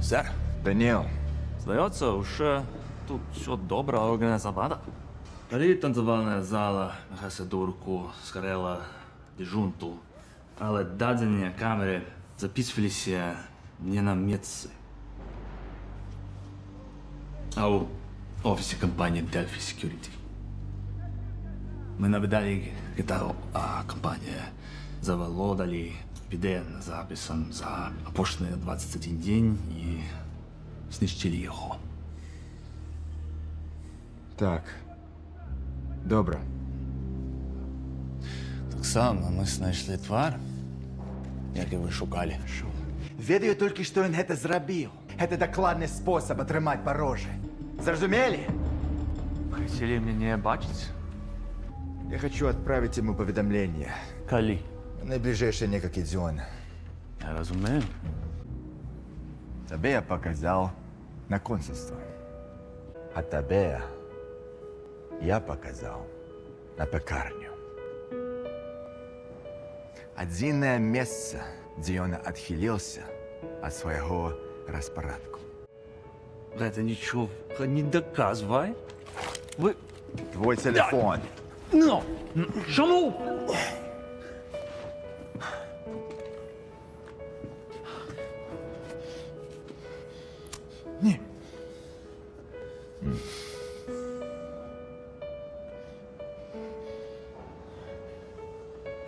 Сэр. Даніел, Здається, уже тут все добре організовано. Далі танцювальна зала, гасидурку, скорела дежунту. Але дадені камери записувалися не на місці. А у офісі компанії Delphi Security. Ми навидали гітару, а компанія заволодали піде записом за опошний 21 день і знищили його. так. Добре. Так само ми знайшли твар, як і ви шукали. Ведаю толькі, што ён гэта зрабіў. Гэта дакладны спосаб атрымаць парожы. Зразумелі? Хотіли мене бачити? Я хочу адправіць яму паведамленне. Калі? Найбліжэйшыя некалькі дзён. Я розумію. Табе я паказаў на консульство. А табе я паказаў на пекарню. Адзінае месца, дзе ён адхіліўся ад свайго распарадку. Гэта нічого не доказвай. Ви... Твой телефон. Ну, чому? Ні.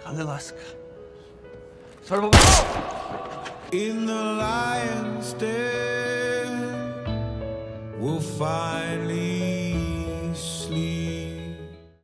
Але ласка. In the lion's den, we'll finally